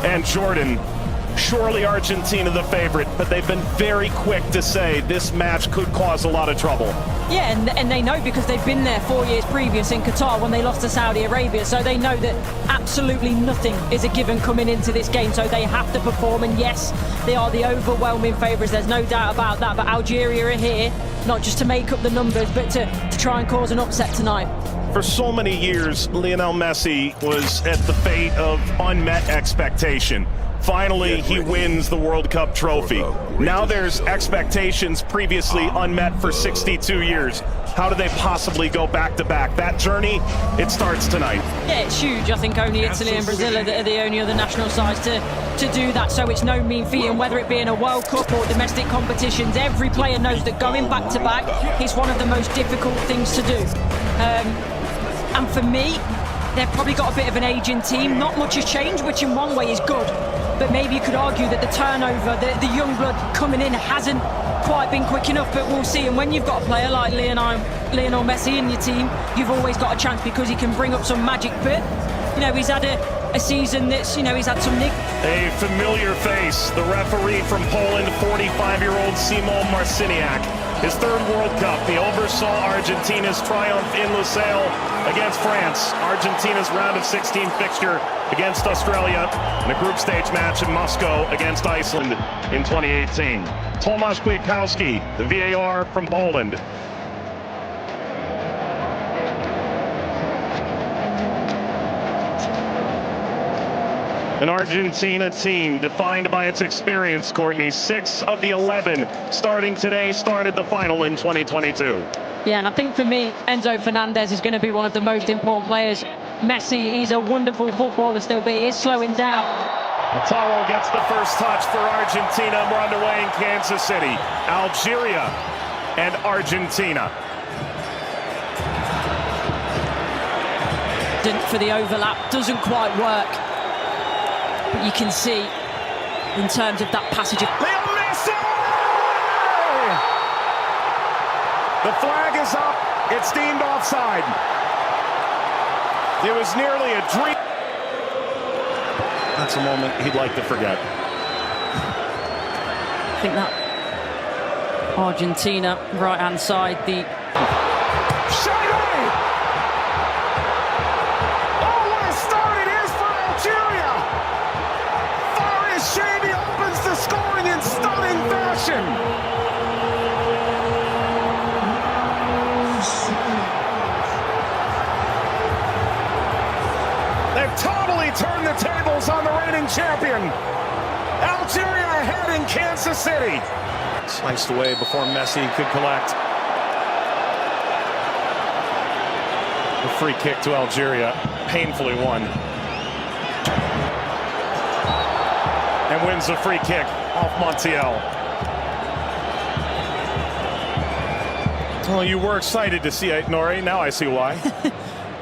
and Jordan. Surely Argentina the favorite, but they've been very quick to say this match could cause a lot of trouble. Yeah, and they know because they've been there 4 years previous in Qatar when they lost to Saudi Arabia, so they know that absolutely nothing is a given coming into this game, so they have to perform, and yes, they are the overwhelming favourites, there's no doubt about that, but Algeria are here, not just to make up the numbers, but to try and cause an upset tonight. For so many years, Lionel Messi was at the fate of unmet expectation. Finally, he wins the World Cup trophy. Now there's expectations previously unmet for 62 years. How do they possibly go back-to-back? That journey, it starts tonight. Yeah, it's huge. I think only Italy and Brazil are the only other national sides to do that, so it's no mean feat. And whether it be in a World Cup or domestic competitions, every player knows that going back-to-back is one of the most difficult things to do. And for me, they've probably got a bit of an aging team. Not much has changed, which in one way is good. But maybe you could argue that the turnover, the young blood coming in hasn't quite been quick enough, but we'll see. And when you've got a player like Lionel Messi in your team, you've always got a chance because he can bring up some magic. But, you know, he's had a season that's, you know, he's had some A familiar face, the referee from Poland, 45-year-old Simon Marciniak. His third World Cup, he oversaw Argentina's triumph in Lusail against France. Argentina's round of 16 fixture against Australia, and a group stage match in Moscow against Iceland in 2018. Tomasz Kwiatkowski, the VAR from Poland. An Argentina team defined by its experience, Courtney. 6 of the 11 starting today started the final in 2022. Yeah, and I think for me, Enzo Fernandez is going to be one of the most important players. Messi, he's a wonderful footballer still, but he is slowing down. Taro gets the first touch for Argentina. We're underway in Kansas City. Algeria and Argentina. For the overlap, doesn't quite work. But you can see, in terms of that passage of... Leo Messi! The flag is up. It's deemed offside. It was nearly a dream. That's a moment he'd like to forget. I think that Argentina, right-hand side, the... Scoring in stunning fashion. They've totally turned the tables on the reigning champion. Algeria ahead in Kansas City. Sliced away before Messi could collect. A free kick to Algeria, painfully won. And wins a free kick off Montiel. Well, you were excited to see it, Nori. Now I see why.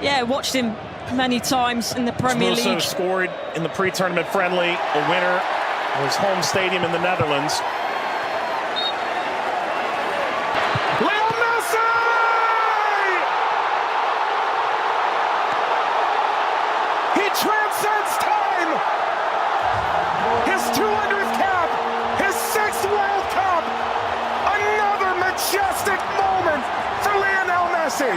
Yeah, watched him many times in the Premier League. Scored in the pre-tournament friendly, a winner of his home stadium in the Netherlands. Leo Messi! He transcends time! His 200th cap, his 6th World Cup, another majestic moment for Lionel Messi.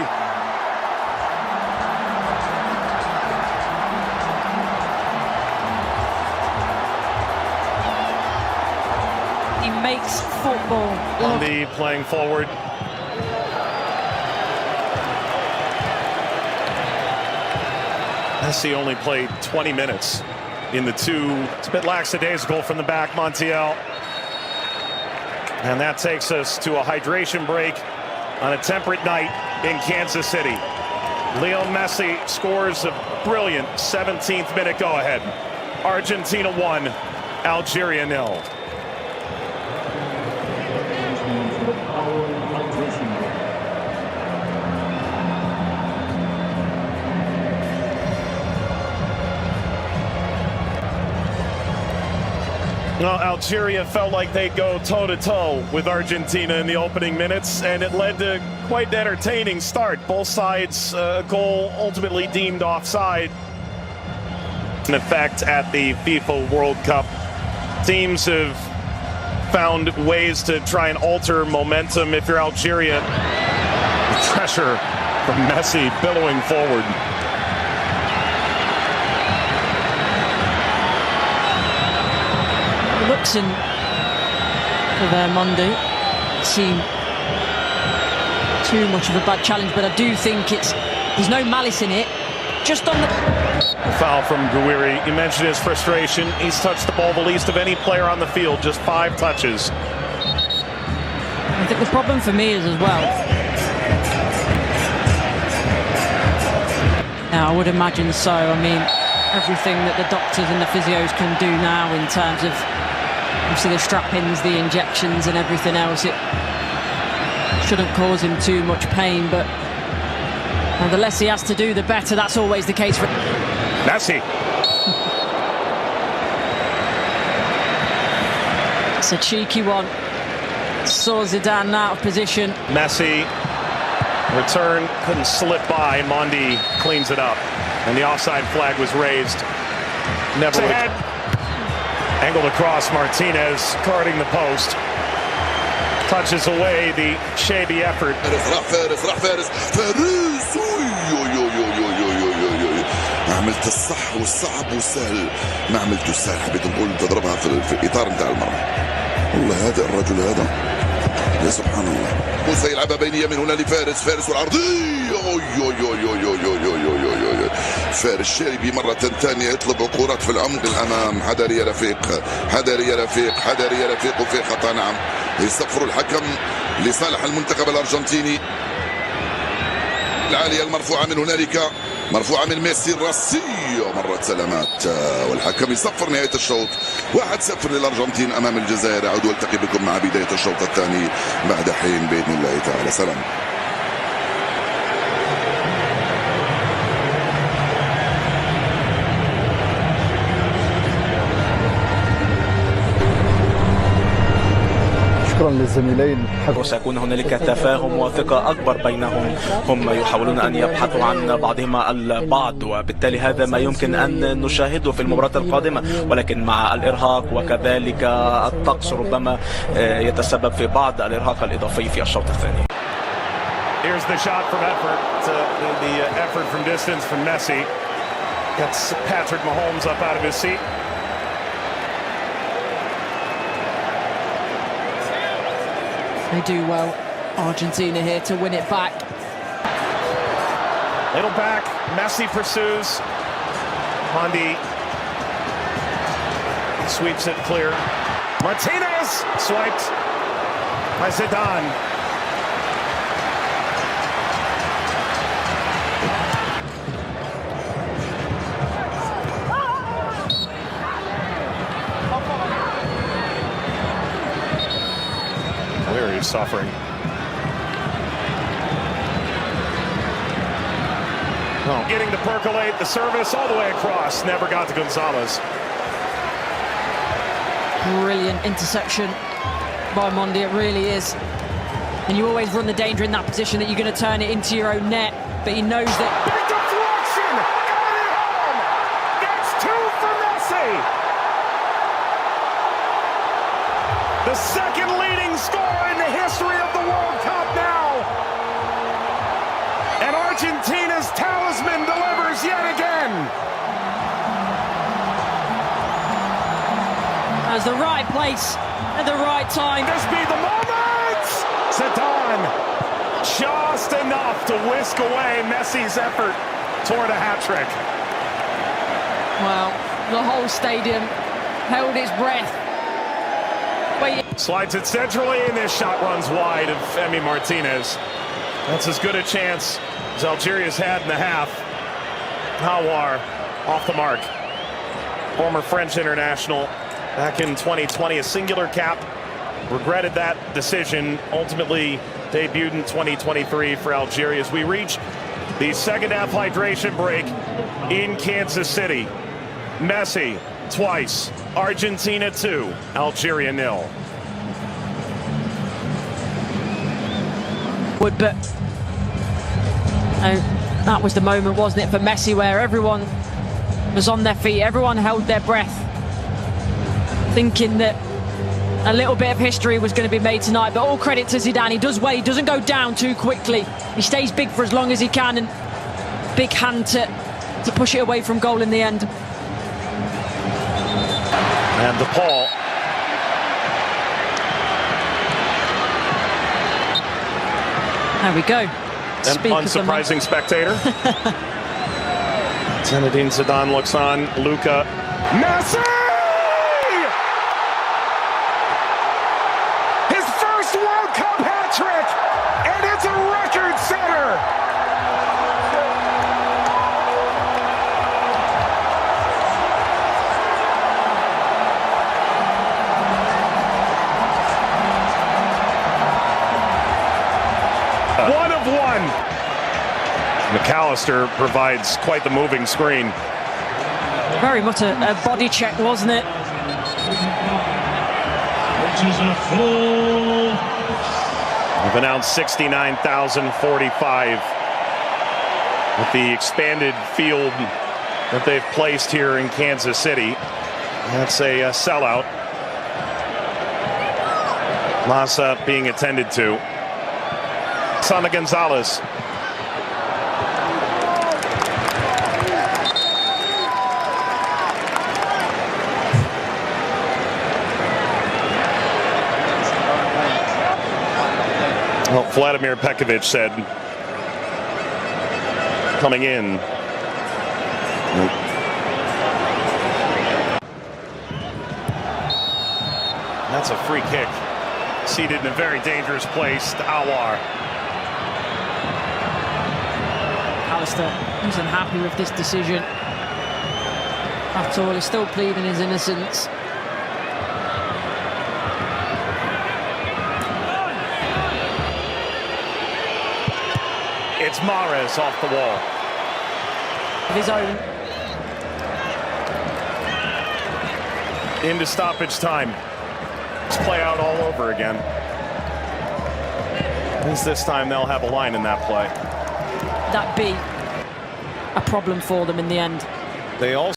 He makes football. Andy playing forward. Messi only played 20 minutes. In the two, it's a bit lackadaisical from the back, Montiel. And that takes us to a hydration break on a temperate night in Kansas City. Leo Messi scores a brilliant 17th minute go-ahead. Argentina 1, Algeria 0. Well, Algeria felt like they'd go toe-to-toe with Argentina in the opening minutes, and it led to quite an entertaining start. Both sides, goal ultimately deemed offside. In effect at the FIFA World Cup, teams have found ways to try and alter momentum. If you're Algeria, pressure from Messi billowing forward. Looks in for their Monday seem too much of a bad challenge, but I do think there's no malice in it. Just on the foul from Gouiri. You mentioned his frustration. He's touched the ball the least of any player on the field, just 5 touches. I think the problem for me is as well. Now, I would imagine so. I mean, everything that the doctors and the physios can do now in terms of obviously the strap-ins, the injections and everything else, it shouldn't cause him too much pain, but the less he has to do, the better. That's always the case for Messi. It's a cheeky one. Saw Zidane out of position. Messi, return, couldn't slip by. Mondi cleans it up. And the offside flag was raised. Never ahead. Angled across, Martinez guarding the post. Touches away the shabby effort. فارس ما عملت الصح والصعب والسهل، ما عملته السهل، حبيت نقول تضربها في الاطار نتاع المرمى. والله هذا الرجل هذا يا سبحان الله. موسى يلعبها بينيه من هنا لفارس والعرضيه. فارس الشاربي مرة ثانية يطلب كرات في العمق الأمام. حذري يا رفيق وفي خطأ. نعم، يصفر الحكم لصالح المنتخب الأرجنتيني. العالية المرفوعة من هنالك، مرفوعة من ميسي الراسية، مرت سلامات والحكم يصفر نهاية الشوط. 1-0 للأرجنتين أمام الجزائر. أعود والتقي بكم مع بداية الشوط الثاني بعد حين بإذن الله تعالى. سلام. شكرا للزميلين. وسيكون هنالك تفاهم وثقة أكبر بينهم. هم يحاولون أن يبحثوا عن بعضهما البعض، وبالتالي هذا ما يمكن أن نشاهده في المباراة القادمة، ولكن مع الإرهاق وكذلك الطقس ربما يتسبب في بعض الإرهاق الإضافي في الشوط الثاني. Here's the shot from effort. The effort from distance from Messi. Gets Patrick Mahomes up out of his seat. They do well, Argentina here to win it back. Little back, Messi pursues. Mondi sweeps it clear. Martinez swiped by Zidane. He's suffering. Oh. Getting to percolate the service all the way across. Never got to Gonzalez. Brilliant interception by Mondi, it really is. And you always run the danger in that position that you're going to turn it into your own net, but he knows that. Big deflection! Got it home! That's 2 for Messi! The second leading scorer in the history of the World Cup now. And Argentina's talisman delivers yet again. That's the right place at the right time. This be the moment! Zidane just enough to whisk away Messi's effort toward a hat-trick. Well, the whole stadium held its breath. Slides it centrally, and this shot runs wide of Emi Martinez. That's as good a chance as Algeria's had in the half. Hawar off the mark. Former French international back in 2020, a singular cap. Regretted that decision. Ultimately debuted in 2023 for Algeria as we reach the second half hydration break in Kansas City. Messi twice. Argentina 2, Algeria 0. But that was the moment, wasn't it, for Messi, where everyone was on their feet. Everyone held their breath, thinking that a little bit of history was going to be made tonight. But all credit to Zidane. He does well. He doesn't go down too quickly. He stays big for as long as he can, and big hand to push it away from goal in the end. And DePaul. There we go. An unsurprising spectator. Zinedine Zidane looks on. Luka. Messi! His first World Cup hat-trick! And it's a record setter! One of one. McAllister provides quite the moving screen. Very much a body check, wasn't it? We've announced 69,045 with the expanded field that they've placed here in Kansas City. That's a sellout. Massa being attended to. Sana Gonzalez. Well, Vladimir Pekovic said, coming in. That's a free kick. Seated in a very dangerous place to Awar. Alistair isn't happy with this decision at all. He's still pleading his innocence. It's Mahrez off the wall. Of his own. Into stoppage time. Let's play out all over again. At least this time they'll have a line in that play. That be a problem for them in the end. They also